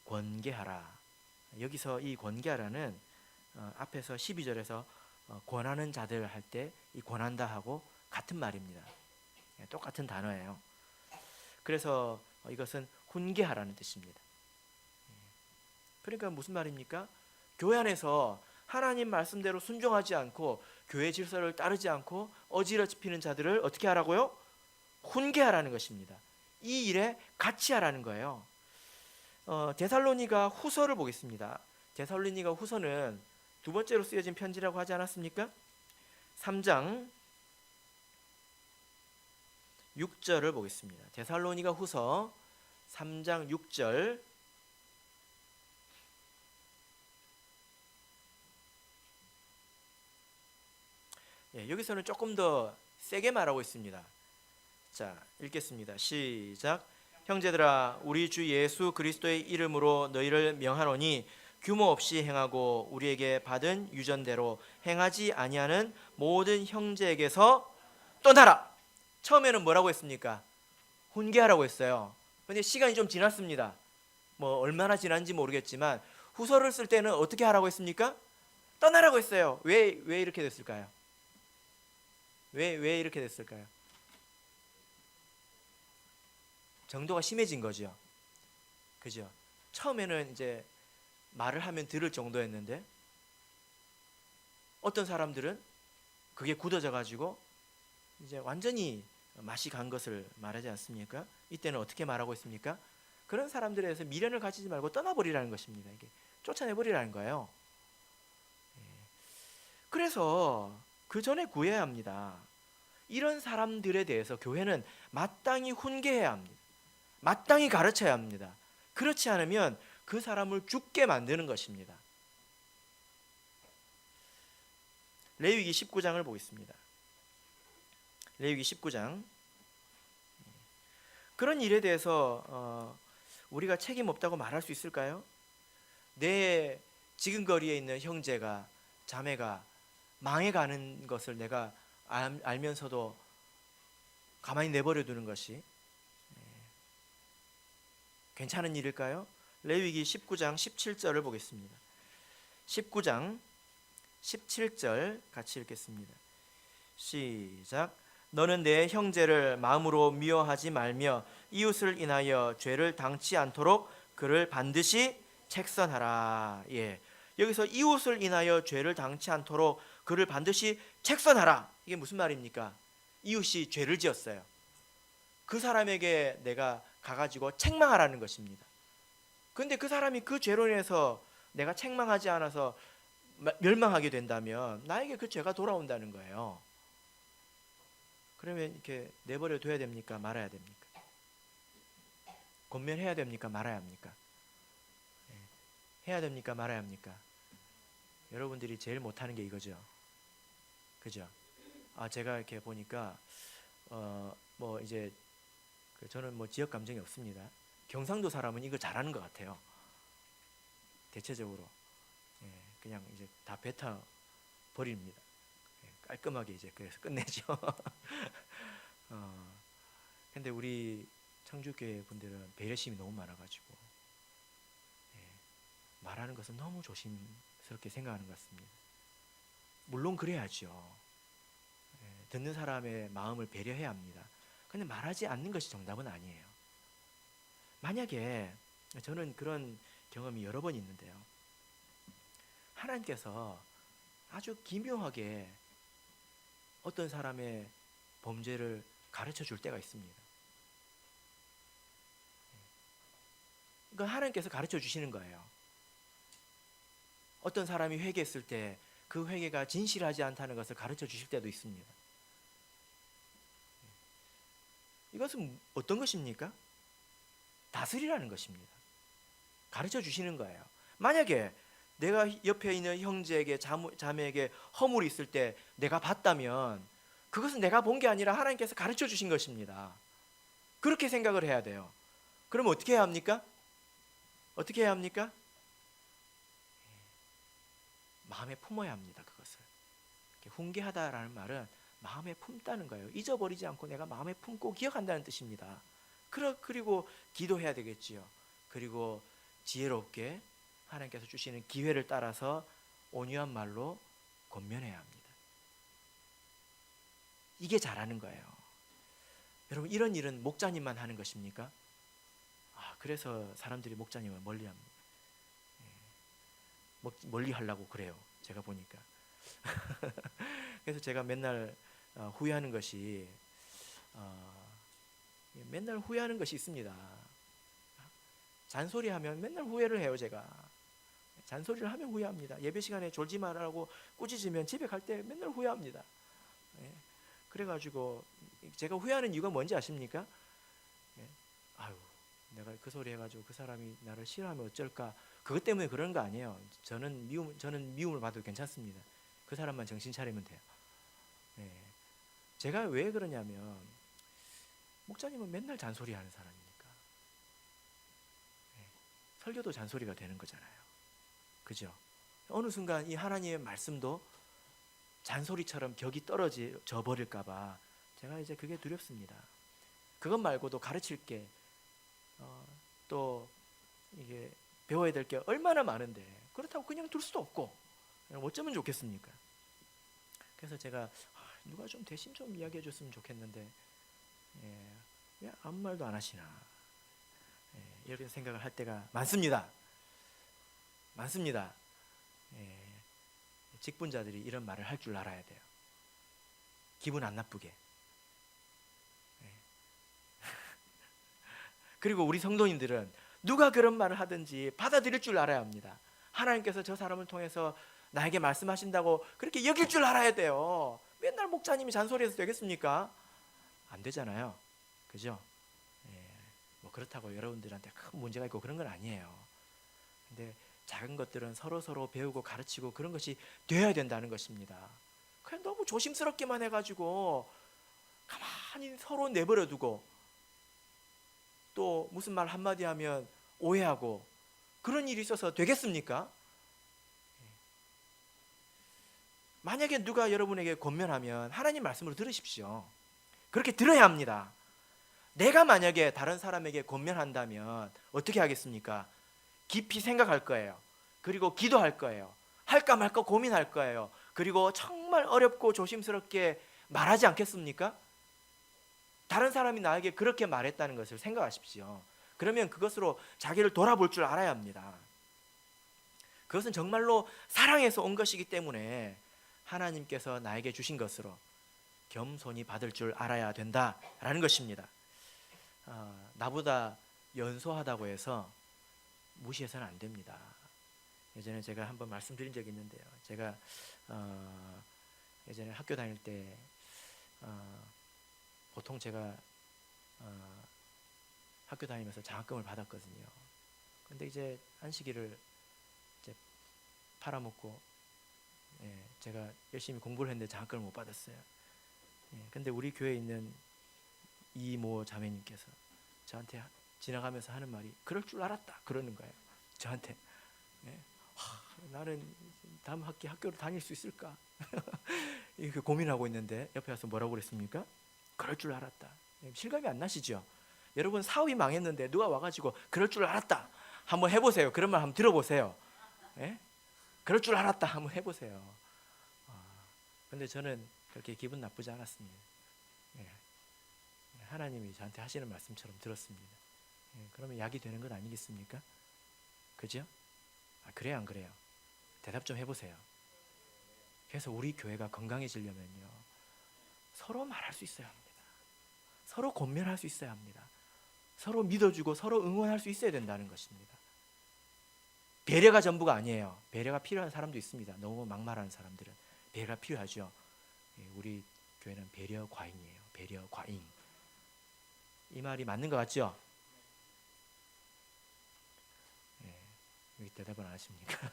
권계하라. 여기서 이 권계하라는 앞에서 12절에서 권하는 자들 할 때 이 권한다 하고 같은 말입니다. 똑같은 단어예요. 그래서 이것은 훈계하라는 뜻입니다. 그러니까 무슨 말입니까? 교회 안에서 하나님 말씀대로 순종하지 않고 교회 질서를 따르지 않고 어지럽히는 자들을 어떻게 하라고요? 훈계하라는 것입니다. 이 일에 같이 하라는 거예요. 데살로니가 후서를 보겠습니다. 데살로니가 후서는 두 번째로 쓰여진 편지라고 하지 않았습니까? 3장 6절을 보겠습니다. 데살로니가 후서 3장 6절. 예, 여기서는 조금 더 세게 말하고 있습니다. 자, 읽겠습니다. 시작. 형제들아 우리 주 예수 그리스도의 이름으로 너희를 명하노니 규모 없이 행하고 우리에게 받은 유전대로 행하지 아니하는 모든 형제에게서 떠나라. 처음에는 뭐라고 했습니까? 훈계하라고 했어요. 그런데 시간이 좀 지났습니다. 뭐 얼마나 지난지 모르겠지만 후서를 쓸 때는 어떻게 하라고 했습니까? 떠나라고 했어요. 왜 이렇게 됐을까요? 왜 이렇게 됐을까요? 정도가 심해진 거죠. 그죠? 처음에는 이제 말을 하면 들을 정도였는데 어떤 사람들은 그게 굳어져 가지고 이제 완전히 맛이 간 것을 말하지 않습니까? 이때는 어떻게 말하고 있습니까? 그런 사람들에 대해서 미련을 가지지 말고 떠나버리라는 것입니다. 이게 쫓아내버리라는 거예요. 그래서 그 전에 구해야 합니다. 이런 사람들에 대해서 교회는 마땅히 훈계해야 합니다. 마땅히 가르쳐야 합니다. 그렇지 않으면 그 사람을 죽게 만드는 것입니다. 레위기 19장을 보겠습니다. 레위기 19장. 그런 일에 대해서 우리가 책임 없다고 말할 수 있을까요? 내 지근거리에 있는 형제가 자매가 망해가는 것을 내가 알면서도 가만히 내버려 두는 것이 괜찮은 일일까요? 레위기 19장 17절을 보겠습니다. 19장 17절 같이 읽겠습니다. 시작. 너는 내 형제를 마음으로 미워하지 말며 이웃을 인하여 죄를 당치 않도록 그를 반드시 책선하라. 예. 여기서 이웃을 인하여 죄를 당치 않도록 그를 반드시 책선하라. 이게 무슨 말입니까? 이웃이 죄를 지었어요. 그 사람에게 내가 가가지고 책망하라는 것입니다. 그런데 그 사람이 그 죄로 인해서 내가 책망하지 않아서 멸망하게 된다면 나에게 그 죄가 돌아온다는 거예요. 그러면 이렇게 내버려 둬야 됩니까? 말아야 됩니까? 권면해야 됩니까? 말아야 합니까? 해야 됩니까? 말아야 합니까? 여러분들이 제일 못하는 게 이거죠. 그죠? 제가 이렇게 보니까 뭐 이제 저는 뭐 지역 감정이 없습니다. 경상도 사람은 이거 잘하는 것 같아요. 대체적으로 그냥 이제 다 뱉어 버립니다. 깔끔하게 이제 그래서 끝내죠. 근데 우리 청주교회 분들은 배려심이 너무 많아가지고 말하는 것은 너무 조심스럽게 생각하는 것 같습니다. 물론 그래야죠. 듣는 사람의 마음을 배려해야 합니다. 근데 말하지 않는 것이 정답은 아니에요. 만약에 저는 그런 경험이 여러 번 있는데요. 하나님께서 아주 기묘하게 어떤 사람의 범죄를 가르쳐 줄 때가 있습니다. 그러니까 하나님께서 가르쳐 주시는 거예요. 어떤 사람이 회개했을 때 그 회개가 진실하지 않다는 것을 가르쳐 주실 때도 있습니다. 이것은 어떤 것입니까? 다스리라는 것입니다. 가르쳐 주시는 거예요. 만약에 내가 옆에 있는 형제에게 자매에게 허물이 있을 때 내가 봤다면 그것은 내가 본 게 아니라 하나님께서 가르쳐 주신 것입니다. 그렇게 생각을 해야 돼요. 그러면 어떻게 해야 합니까? 어떻게 해야 합니까? 마음에 품어야 합니다. 그것을. 훈계하다라는 말은 마음에 품다는 거예요. 잊어버리지 않고 내가 마음에 품고 기억한다는 뜻입니다. 그리고 기도해야 되겠지요. 그리고 지혜롭게 하나님께서 주시는 기회를 따라서 온유한 말로 권면해야 합니다. 이게 잘하는 거예요. 여러분, 이런 일은 목자님만 하는 것입니까? 그래서 사람들이 목자님을 멀리합니다. 멀리 하려고 그래요. 제가 보니까. 그래서 제가 맨날 후회하는 것이 있습니다. 잔소리하면 맨날 후회를 해요. 제가 잔소리를 하면 후회합니다. 예배 시간에 졸지 말라고 꾸짖으면 집에 갈 때 맨날 후회합니다. 그래가지고 제가 후회하는 이유가 뭔지 아십니까? 내가 그 소리 해가지고 그 사람이 나를 싫어하면 어쩔까? 그것 때문에 그런 거 아니에요. 저는 미움을 받아도 괜찮습니다. 그 사람만 정신 차리면 돼요. 제가 왜 그러냐면 목자님은 맨날 잔소리하는 사람이니까. 설교도 잔소리가 되는 거잖아요. 그죠? 어느 순간 이 하나님의 말씀도 잔소리처럼 격이 떨어져 버릴까 봐 제가 이제 그게 두렵습니다. 그것 말고도 가르칠 게 또 이게 배워야 될 게 얼마나 많은데 그렇다고 그냥 둘 수도 없고 어쩌면 좋겠습니까? 그래서 제가 누가 좀 대신 좀 이야기해 줬으면 좋겠는데 왜 아무 말도 안 하시나 이렇게 생각을 할 때가 많습니다. 직분자들이 이런 말을 할 줄 알아야 돼요. 기분 안 나쁘게. 그리고 우리 성도님들은 누가 그런 말을 하든지 받아들일 줄 알아야 합니다. 하나님께서 저 사람을 통해서 나에게 말씀하신다고 그렇게 여길 줄 알아야 돼요. 맨날 목자님이 잔소리해서 되겠습니까? 안 되잖아요. 그죠? 뭐 그렇다고 여러분들한테 큰 문제가 있고 그런 건 아니에요. 근데 작은 것들은 서로 배우고 가르치고 그런 것이 되어야 된다는 것입니다. 그냥 너무 조심스럽게만 해가지고 가만히 서로 내버려 두고 또 무슨 말 한마디 하면 오해하고 그런 일이 있어서 되겠습니까? 만약에 누가 여러분에게 권면하면 하나님 말씀으로 들으십시오. 그렇게 들어야 합니다. 내가 만약에 다른 사람에게 권면한다면 어떻게 하겠습니까? 깊이 생각할 거예요. 그리고 기도할 거예요. 할까 말까 고민할 거예요. 그리고 정말 어렵고 조심스럽게 말하지 않겠습니까? 다른 사람이 나에게 그렇게 말했다는 것을 생각하십시오. 그러면 그것으로 자기를 돌아볼 줄 알아야 합니다. 그것은 정말로 사랑에서 온 것이기 때문에 하나님께서 나에게 주신 것으로 겸손히 받을 줄 알아야 된다라는 것입니다. 나보다 연소하다고 해서 무시해서는 안 됩니다. 예전에 제가 한번 말씀드린 적이 있는데요. 제가 예전에 학교 다닐 때 보통 제가 학교 다니면서 장학금을 받았거든요. 근데 이제 한식이를 이제 팔아먹고 제가 열심히 공부를 했는데 장학금을 못 받았어요. 근데 우리 교회에 있는 이모 자매님께서 저한테 지나가면서 하는 말이 그럴 줄 알았다 그러는 거예요. 저한테 나는 다음 학교를 다닐 수 있을까 이렇게 고민하고 있는데 옆에 와서 뭐라고 그랬습니까? 그럴 줄 알았다. 실감이 안 나시죠? 여러분 사업이 망했는데 누가 와가지고 그럴 줄 알았다 한번 해보세요. 그런 말 한번 들어보세요. 그럴 줄 알았다 한번 해보세요. 근데 저는 그렇게 기분 나쁘지 않았습니다. 예. 하나님이 저한테 하시는 말씀처럼 들었습니다. 예. 그러면 약이 되는 건 아니겠습니까? 그죠? 그래요, 안 그래요? 대답 좀 해보세요. 그래서 우리 교회가 건강해지려면요, 서로 말할 수 있어야 합니다. 서로 권면할 수 있어야 합니다. 서로 믿어주고 서로 응원할 수 있어야 된다는 것입니다. 배려가 전부가 아니에요. 배려가 필요한 사람도 있습니다. 너무 막말하는 사람들은. 배려가 필요하죠. 우리 교회는 배려 과잉이에요. 배려 과잉. 이 말이 맞는 것 같죠? 여기 대답은 안 하십니까?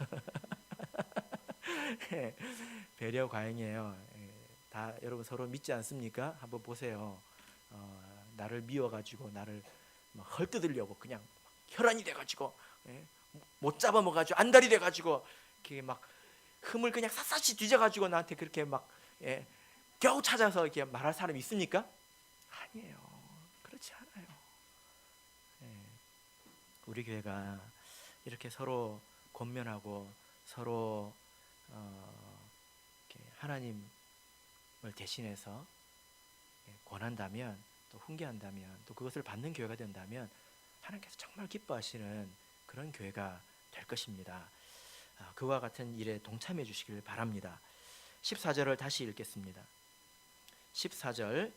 배려 과잉이에요. 다 여러분 서로 믿지 않습니까? 한번 보세요. 나를 미워가지고 나를 막 헐뜯으려고 그냥 혈안이 돼가지고 못 잡아먹어가지고 안달이 돼가지고 이렇게 막 흠을 그냥 샅샅이 뒤져가지고 나한테 그렇게 막 겨우 찾아서 이렇게 말할 사람이 있습니까? 아니에요. 그렇지 않아요. 우리 교회가 이렇게 서로 권면하고 서로 이렇게 하나님을 대신해서 권한다면, 또 훈계한다면, 또 그것을 받는 교회가 된다면 하나님께서 정말 기뻐하시는 그런 교회가 될 것입니다. 그와 같은 일에 동참해 주시길 바랍니다. 14절을 다시 읽겠습니다. 14절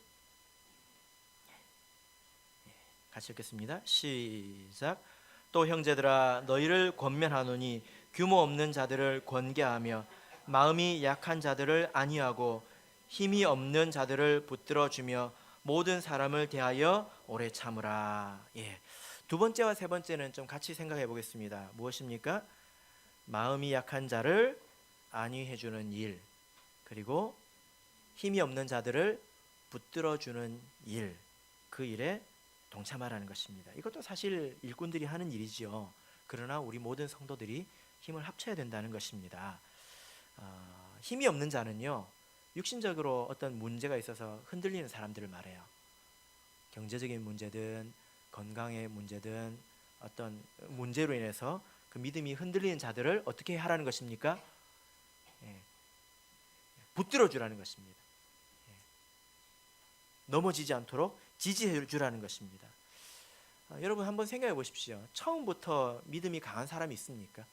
같이 읽겠습니다. 시작. 또 형제들아, 너희를 권면하노니 규모 없는 자들을 권계하며 마음이 약한 자들을 안위하고 힘이 없는 자들을 붙들어주며 모든 사람을 대하여 오래 참으라. 두 번째와 세 번째는 좀 같이 생각해 보겠습니다. 무엇입니까? 마음이 약한 자를 안위해주는 일, 그리고 힘이 없는 자들을 붙들어주는 일, 그 일에 동참하라는 것입니다. 이것도 사실 일꾼들이 하는 일이지요. 그러나 우리 모든 성도들이 힘을 합쳐야 된다는 것입니다. 힘이 없는 자는요, 육신적으로 어떤 문제가 있어서 흔들리는 사람들을 말해요. 경제적인 문제든 건강의 문제든 어떤 문제로 인해서 그 믿음이 흔들리는 자들을 어떻게 하라는 것입니까? 붙들어 주라는 것입니다. 넘어지지 않도록 지지해 주라는 것입니다. 여러분 한번 생각해 보십시오. 처음부터 믿음이 강한 사람이 있습니까?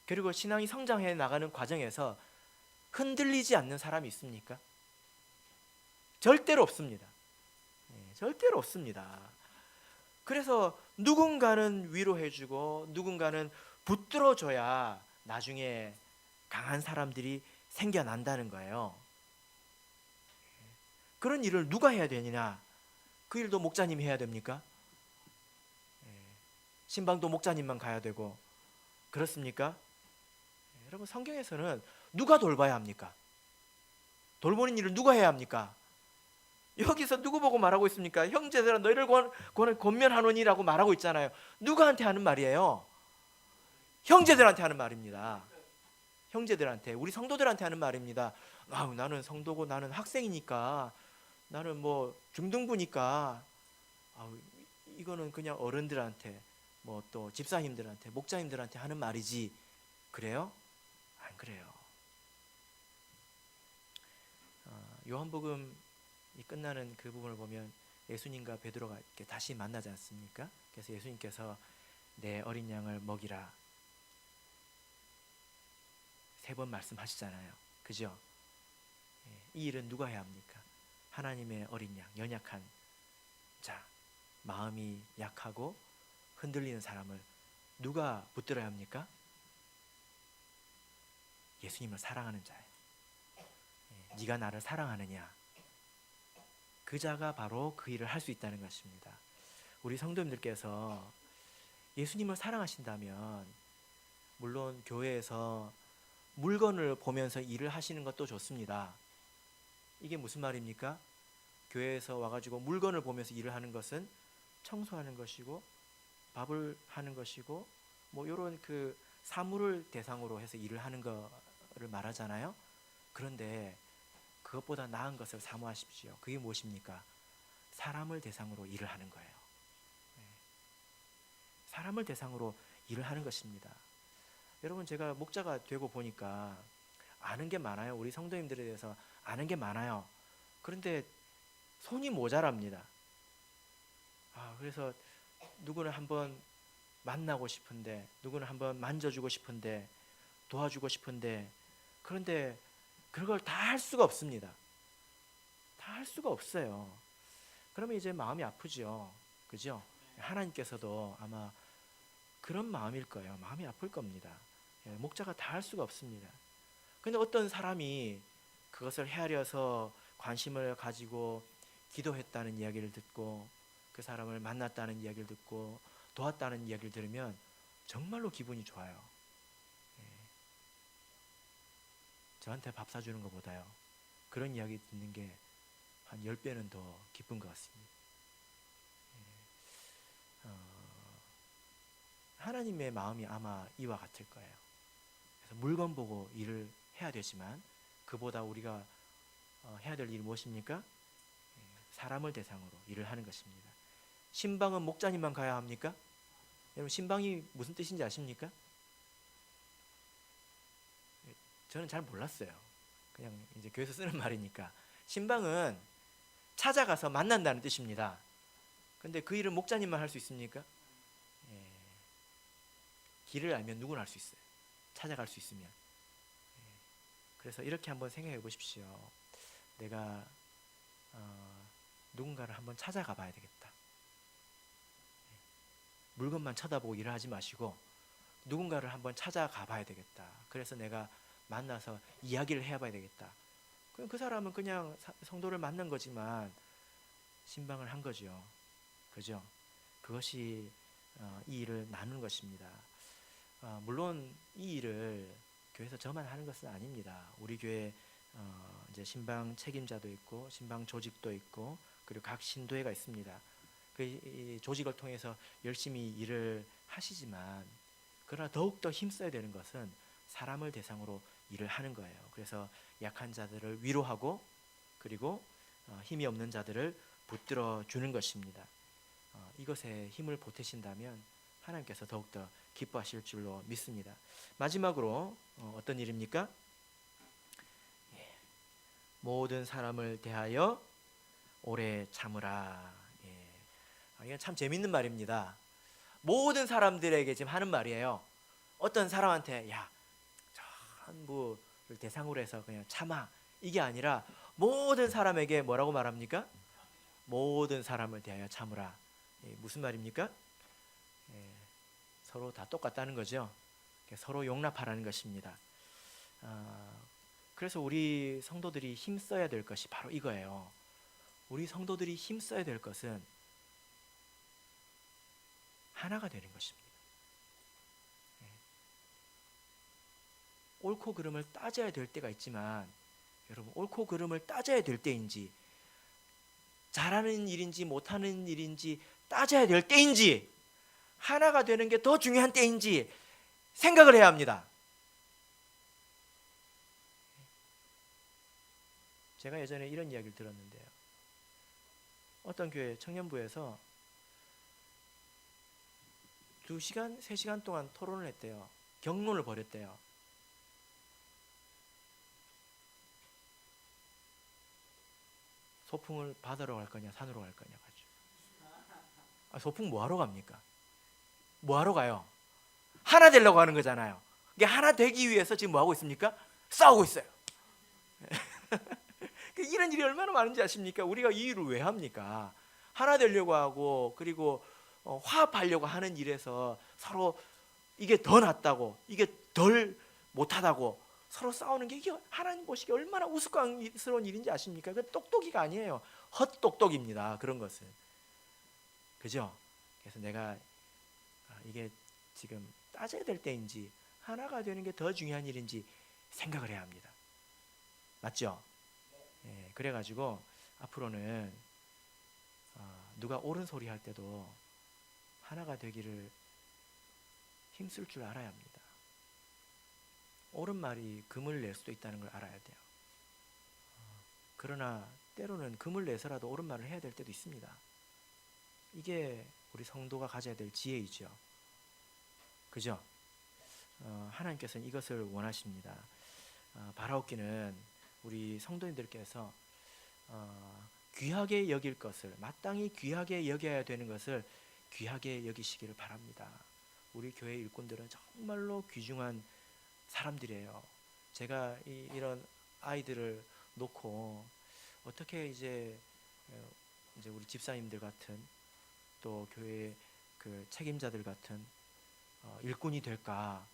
그리고 신앙이 성장해 나가는 과정에서 흔들리지 않는 사람이 있습니까? 절대로 없습니다. 절대로 없습니다. 그래서 누군가는 위로해주고 누군가는 붙들어줘야 나중에 강한 사람들이 생겨난다는 거예요. 그런 일을 누가 해야 되느냐? 그 일도 목자님이 해야 됩니까? 신방도 목자님만 가야 되고 그렇습니까? 여러분 성경에서는 누가 돌봐야 합니까? 돌보는 일을 누가 해야 합니까? 여기서 누구 보고 말하고 있습니까? 형제들아 너희를 권면하노니라고 말하고 있잖아요. 누구한테 하는 말이에요? 형제들한테 하는 말입니다. 형제들한테, 우리 성도들한테 하는 말입니다. 나는 성도고 나는 학생이니까, 나는 뭐 중등부니까 이거는 그냥 어른들한테, 뭐 또 집사님들한테, 목자님들한테 하는 말이지. 그래요? 안 그래요. 요한복음 이 끝나는 그 부분을 보면 예수님과 베드로가 이렇게 다시 만나지 않습니까? 그래서 예수님께서 내 어린 양을 먹이라 3번 말씀하시잖아요. 그죠? 이 일은 누가 해야 합니까? 하나님의 어린 양, 연약한 자, 마음이 약하고 흔들리는 사람을 누가 붙들어야 합니까? 예수님을 사랑하는 자예요. 네가 나를 사랑하느냐? 그 자가 바로 그 일을 할 수 있다는 것입니다. 우리 성도님들께서 예수님을 사랑하신다면 물론 교회에서 물건을 보면서 일을 하시는 것도 좋습니다. 이게 무슨 말입니까? 교회에서 와가지고 물건을 보면서 일을 하는 것은 청소하는 것이고 밥을 하는 것이고 뭐 이런 그 사물을 대상으로 해서 일을 하는 거를 말하잖아요. 그런데 그것보다 나은 것을 사모하십시오. 그게 무엇입니까? 사람을 대상으로 일을 하는 거예요. 사람을 대상으로 일을 하는 것입니다. 여러분 제가 목자가 되고 보니까 아는 게 많아요. 우리 성도님들에 대해서 아는 게 많아요. 그런데 손이 모자랍니다. 그래서 누구는 한번 만나고 싶은데, 누구는 한번 만져주고 싶은데, 도와주고 싶은데, 그런데 그걸 다 할 수가 없습니다. 다 할 수가 없어요. 그러면 이제 마음이 아프죠. 그죠? 하나님께서도 아마 그런 마음일 거예요. 마음이 아플 겁니다. 목자가 다 할 수가 없습니다. 근데 어떤 사람이 그것을 헤아려서 관심을 가지고 기도했다는 이야기를 듣고, 그 사람을 만났다는 이야기를 듣고 도왔다는 이야기를 들으면 정말로 기분이 좋아요. 저한테 밥 사주는 것보다요, 그런 이야기 듣는 게 한 10배는 더 기쁜 것 같습니다. 하나님의 마음이 아마 이와 같을 거예요. 그래서 물건 보고 일을 해야 되지만, 그보다 우리가 해야 될 일이 무엇입니까? 사람을 대상으로 일을 하는 것입니다. 신방은 목자님만 가야 합니까? 여러분, 신방이 무슨 뜻인지 아십니까? 저는 잘 몰랐어요. 그냥 이제 교회에서 쓰는 말이니까. 신방은 찾아가서 만난다는 뜻입니다. 근데 그 일은 목자님만 할 수 있습니까? 길을 알면 누구나 할 수 있어요. 찾아갈 수 있으면. 그래서 이렇게 한번 생각해 보십시오. 내가 누군가를 한번 찾아가 봐야 되겠다. 물건만 쳐다보고 일을 하지 마시고 누군가를 한번 찾아가 봐야 되겠다. 그래서 내가 만나서 이야기를 해봐야 되겠다. 그럼 그 사람은 그냥 성도를 만난 거지만 신방을 한 거죠. 그죠? 그것이 이 일을 나누는 것입니다. 물론 이 일을 교회에서 저만 하는 것은 아닙니다. 우리 교회 이제 신방 책임자도 있고 신방 조직도 있고, 그리고 각 신도회가 있습니다. 이 조직을 통해서 열심히 일을 하시지만, 그러나 더욱더 힘써야 되는 것은 사람을 대상으로 일을 하는 거예요. 그래서 약한 자들을 위로하고, 그리고 힘이 없는 자들을 붙들어 주는 것입니다. 이것에 힘을 보태신다면 하나님께서 더욱더 기뻐하실 줄로 믿습니다. 마지막으로 어떤 일입니까? 모든 사람을 대하여 오래 참으라. 이건 참 재밌는 말입니다. 모든 사람들에게 지금 하는 말이에요. 어떤 사람한테 야, 전부를 대상으로 해서 그냥 참아, 이게 아니라 모든 사람에게 뭐라고 말합니까? 모든 사람을 대하여 참으라. 무슨 말입니까? 서로 다 똑같다는 거죠. 서로 용납하라는 것입니다. 그래서 우리 성도들이 힘써야 될 것이 바로 이거예요. 우리 성도들이 힘써야 될 것은 하나가 되는 것입니다. 옳고 그름을 따져야 될 때가 있지만, 여러분, 옳고 그름을 따져야 될 때인지, 잘하는 일인지 못하는 일인지 따져야 될 때인지, 하나가 되는 게 더 중요한 때인지 생각을 해야 합니다. 제가 예전에 이런 이야기를 들었는데요. 어떤 교회 청년부에서 2시간, 3시간 동안 토론을 했대요. 경론을 벌였대요. 소풍을 바다로 갈 거냐 산으로 갈 거냐 가지고. 소풍 뭐 하러 갑니까? 뭐 하러 가요? 하나 되려고 하는 거잖아요. 이게 하나 되기 위해서 지금 뭐 하고 있습니까? 싸우고 있어요. 이런 일이 얼마나 많은지 아십니까? 우리가 이 일을 왜 합니까? 하나 되려고 하고, 그리고 화합하려고 하는 일에서 서로 이게 더 낫다고, 이게 덜 못하다고 서로 싸우는 게, 이게 하나님 보시기에 얼마나 우스꽝스러운 일인지 아십니까? 그 똑똑이가 아니에요. 헛똑똑입니다. 그런 것은. 그죠? 그래서 내가 이게 지금 따져야 될 때인지 하나가 되는 게 더 중요한 일인지 생각을 해야 합니다. 맞죠? 그래가지고 앞으로는 누가 옳은 소리 할 때도 하나가 되기를 힘쓸 줄 알아야 합니다. 옳은 말이 금을 낼 수도 있다는 걸 알아야 돼요. 그러나 때로는 금을 내서라도 옳은 말을 해야 될 때도 있습니다. 이게 우리 성도가 가져야 될 지혜이죠. 그죠? 하나님께서는 이것을 원하십니다. 바라옵기는 우리 성도님들께서 귀하게 여길 것을, 마땅히 귀하게 여겨야 되는 것을 귀하게 여기시기를 바랍니다. 우리 교회 일꾼들은 정말로 귀중한 사람들이에요. 제가 이런 아이들을 놓고 어떻게 이제 우리 집사님들 같은, 또 교회 그 책임자들 같은 일꾼이 될까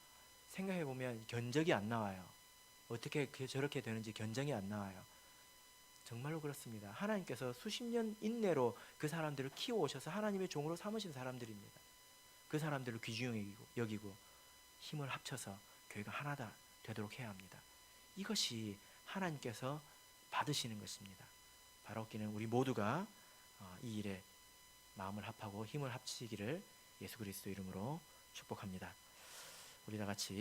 생각해 보면 견적이 안 나와요. 어떻게 저렇게 되는지 견적이 안 나와요. 정말로 그렇습니다. 하나님께서 수십 년 인내로 그 사람들을 키워 오셔서 하나님의 종으로 삼으신 사람들입니다. 그 사람들을 귀중히 여기고 힘을 합쳐서 교회가 하나다 되도록 해야 합니다. 이것이 하나님께서 받으시는 것입니다. 바라옵기는 우리 모두가 이 일에 마음을 합하고 힘을 합치기를 예수 그리스도 이름으로 축복합니다. 우리 다 같이